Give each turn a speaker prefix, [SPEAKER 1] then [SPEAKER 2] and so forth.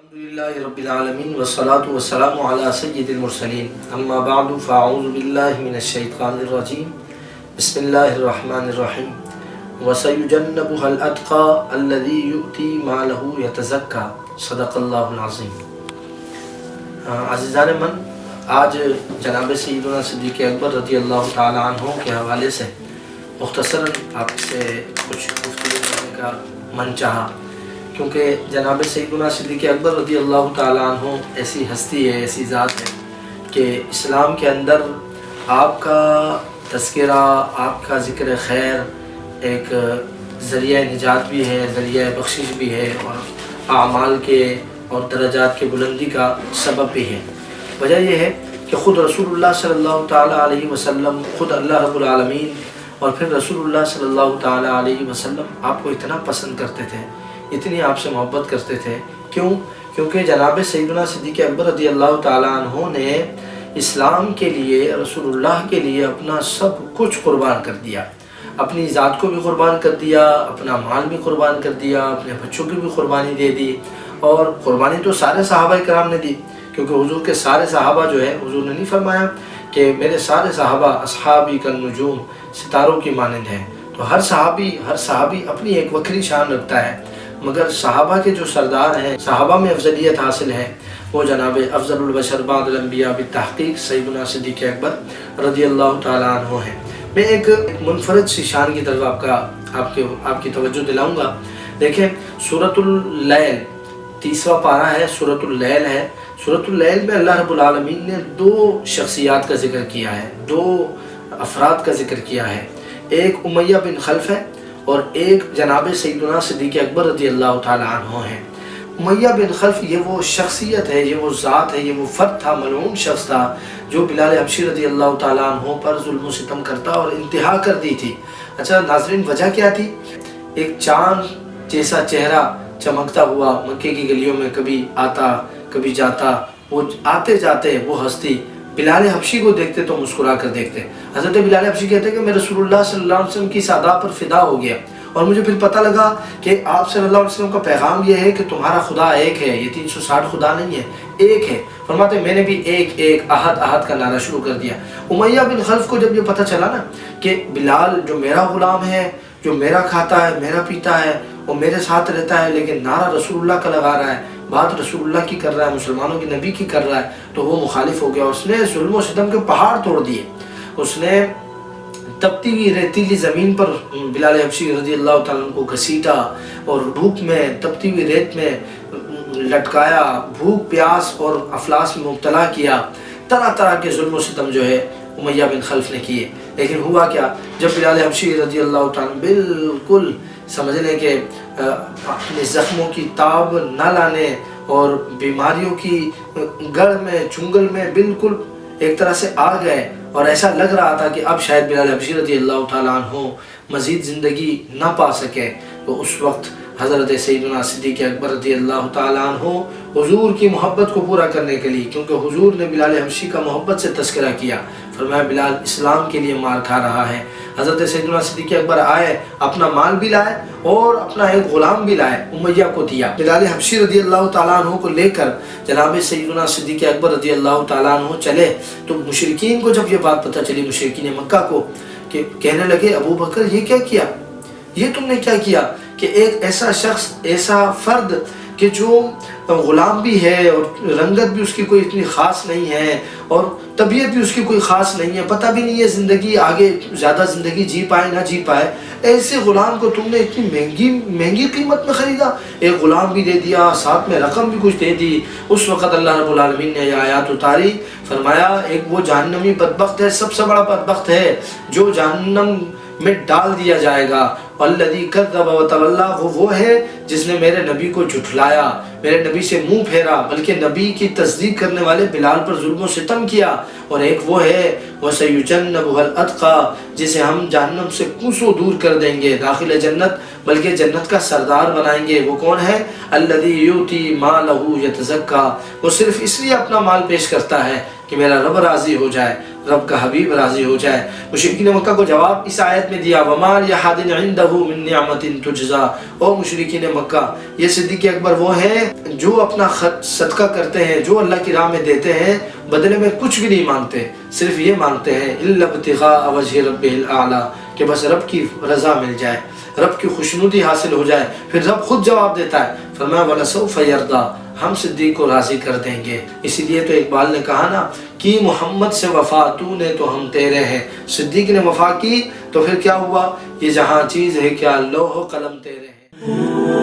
[SPEAKER 1] الحمدللہ رب العالمین والصلاة والسلام علی سید المرسلین اما بعد فاعوذ باللہ من الشیطان الرجیم بسم اللہ الرحمن الرحیم وَسَيُجَنَّبُهَا الْأَتْقَى الَّذِي يُؤْتِي مَالَهُ يَتَزَكَّى صدق اللہ العظیم۔ عزیزان من، آج جناب سیدنا صدیق اکبر رضی اللہ تعالی عنہ کے حوالے سے مختصراً آپ سے کچھ گفتگو کرنے کا من چاہا، کیونکہ جناب سیدنا صدیق اکبر رضی اللہ تعالی عنہ ایسی ہستی ہے، ایسی ذات ہے کہ اسلام کے اندر آپ کا تذکرہ، آپ کا ذکر خیر ایک ذریعہ نجات بھی ہے، ذریعہ بخشش بھی ہے، اور اعمال کے اور درجات کے بلندی کا سبب بھی ہے۔ وجہ یہ ہے کہ خود رسول اللہ صلی اللہ تعالیٰ علیہ وسلم، خود اللہ رب العالمین اور پھر رسول اللہ صلی اللہ تعالیٰ علیہ وسلم آپ کو اتنا پسند کرتے تھے، اتنی آپ سے محبت کرتے تھے۔ کیوں؟ کیونکہ جناب سیدنا صدیق اکبر رضی اللہ تعالیٰ عنہ نے اسلام کے لیے، رسول اللہ کے لیے اپنا سب کچھ قربان کر دیا، اپنی ذات کو بھی قربان کر دیا، اپنا مال بھی قربان کر دیا، اپنے بچوں کی بھی قربانی دے دی، اور قربانی تو سارے صحابہ کرام نے دی، کیونکہ حضور کے سارے صحابہ جو ہے، حضور نے نہیں فرمایا کہ میرے سارے صحابہ اصحابی کالنجوم، ستاروں کی مانند ہیں، تو ہر صحابی اپنی ایک وکری شان رکھتا ہے، مگر صحابہ کے جو سردار ہیں، صحابہ میں افضلیت حاصل ہے، وہ جناب افضل البشر بعد الانبیاء بالتحقیق سیدنا صدیق اکبر رضی اللہ تعالیٰ عنہ ہیں۔ میں ایک منفرد سی شان کی طرف آپ کی توجہ دلاؤں گا۔ دیکھیں، سورۃ اللیل 30واں پارہ ہے، سورۃ اللیل ہے۔ سورۃ اللیل میں اللہ رب العالمین نے دو شخصیات کا ذکر کیا ہے، دو افراد کا ذکر کیا ہے، ایک امیہ بن خلف ہے اور ایک جناب سیدنا صدیق اکبر رضی اللہ تعالیٰ عنہ ہیں۔ امیہ بن خلف یہ وہ شخصیت ہے، یہ وہ ذات ہے، یہ وہ فرد تھا، ملعون شخص تھا، جو بلال حبشی رضی اللہ تعالیٰ عنہ پر ظلم و ستم کرتا اور انتہا کر دی تھی۔ اچھا ناظرین، وجہ کیا تھی؟ ایک چاند جیسا چہرہ چمکتا ہوا مکے کی گلیوں میں کبھی آتا کبھی جاتا، وہ آتے جاتے وہ ہستی بلال حبشی کو دیکھتے تو مسکرا کر دیکھتے۔ حضرت بلال حبشی کہتے کہ میں رسول اللہ صلی اللہ علیہ وسلم کی صدا پر فدا ہو گیا، اور مجھے پھر پتہ لگا کہ آپ صلی اللہ علیہ وسلم کا پیغام یہ ہے کہ تمہارا خدا ایک ہے، یہ 360 خدا نہیں ہے، ایک ہے۔ فرماتے میں نے بھی ایک احد کا نعرہ شروع کر دیا۔ امیہ بن خلف کو جب یہ پتہ چلا نا کہ بلال جو میرا غلام ہے، جو میرا کھاتا ہے، میرا پیتا ہے، وہ میرے ساتھ رہتا ہے، لیکن نعرہ رسول اللہ کا لگا رہا ہے، بات رسول اللہ کی کر رہا ہے، مسلمانوں کے نبی کی کر رہا ہے، تو وہ مخالف ہو گیا۔ اس نے ظلم و ستم کے پہاڑ توڑ دیے، اس نے تپتی ہوئی ریتیلی زمین پر بلال حبشی رضی اللہ تعالیٰ عنہ کو گھسیٹا اور دھوپ میں، تپتی ہوئی ریت میں لٹکایا، بھوک پیاس اور افلاس میں مبتلا کیا، طرح طرح کے ظلم و ستم جو ہے امیہ بن خلف نے کیے۔ لیکن ہوا کیا؟ جب بلال حبشی رضی اللہ تعالیٰ عنہ بالکل سمجھ لیں کہ اپنے زخموں کی تاب نہ لانے اور بیماریوں کی گڑھ میں، چنگل میں بالکل ایک طرح سے آ گئے، اور ایسا لگ رہا تھا کہ اب شاید بلال حبشی رضی اللہ تعالیٰ عنہ مزید زندگی نہ پا سکے، تو اس وقت حضرت سیدنا صدیق اکبر رضی اللہ تعالیٰ عنہ حضور کی محبت کو پورا کرنے کے لیے، کیونکہ حضور نے بلال حبشی کا محبت سے تذکرہ کیا، فرمایا بلال اسلام کے لیے مار کھا رہا ہے۔ حضرت سیدنا صدیق اکبر آئے، اپنا مال بھی لائے اور اپنا ایک غلام بھی لائے، امیہ کو دیا۔ بلال حبشی رضی اللہ تعالیٰ عنہ کو لے کر جناب سیدنا صدیق اکبر رضی اللہ تعالیٰ عنہ چلے، تو مشرکین کو جب یہ بات پتہ چلی، مشرکین مکہ کو، کہ کہنے لگے ابو بکر یہ کیا کیا، یہ تم نے کیا کیا کہ ایک ایسا شخص، ایسا فرد کہ جو غلام بھی ہے اور رنگت بھی اس کی کوئی اتنی خاص نہیں ہے اور طبیعت بھی اس کی کوئی خاص نہیں ہے، پتہ بھی نہیں ہے زندگی آگے زیادہ زندگی جی پائے نہ جی پائے، ایسے غلام کو تم نے اتنی مہنگی قیمت میں خریدا، ایک غلام بھی دے دیا، ساتھ میں رقم بھی کچھ دے دی۔ اس وقت اللہ رب العالمین نے یہ آیات اتاری، فرمایا ایک وہ جہنمی بدبخت ہے، سب سے بڑا بدبخت ہے، جو جہنم میں ڈال دیا جائے گا، والذی کذب وتولی، وہ ہے جس نے میرے نبی کو جھٹلایا، میرے نبی سے منہ پھیرا، بلکہ نبی کی تصدیق کرنے والے بلال پر ظلم و ستم کیا۔ اور ایک وہ ہے وَسَيُجَنَّبُهَا الْأَتْقَى، جسے ہم جہنم سے کوسوں دور کر دیں گے، داخل جنت بلکہ جنت کا سردار بنائیں گے۔ وہ کون ہے؟ الَّذِي يُؤْتِي مَالَهُ يَتَزَكَّى، وہ صرف اس لیے اپنا مال پیش کرتا ہے کہ میرا رب راضی ہو جائے، رب کا حبیب راضی ہو جائے۔ مشرکین مکہ کو جواب اس آیت میں دیا، وَمَا لِأَحَدٍ عِندَهُ مِن نِعْمَةٍ تُجْزَى، او مشرکین مکہ، یہ صدیق اکبر وہ ہیں جو اپنا صدقہ کرتے ہیں، جو اللہ کی راہ میں دیتے ہیں، بدلے میں کچھ بھی نہیں مانگتے، صرف یہ مانگتے ہیں الا ابتغاء وجہ ربہ الاعلی، کہ بس رب کی رضا مل جائے، رب کی خوشنودی حاصل ہو جائے۔ پھر رب خود جواب دیتا ہے، فرمایا وَلَسَوْفَ يَرْضَىٰ، ہم صدیق کو راضی کر دیں گے۔ اسی لیے تو اقبال نے کہا نا کہ محمد سے وفا تو نے تو ہم تیرے ہیں، صدیق نے وفا کی تو پھر کیا ہوا، یہ جہاں چیز ہے کیا لوح و قلم تیرے ہیں۔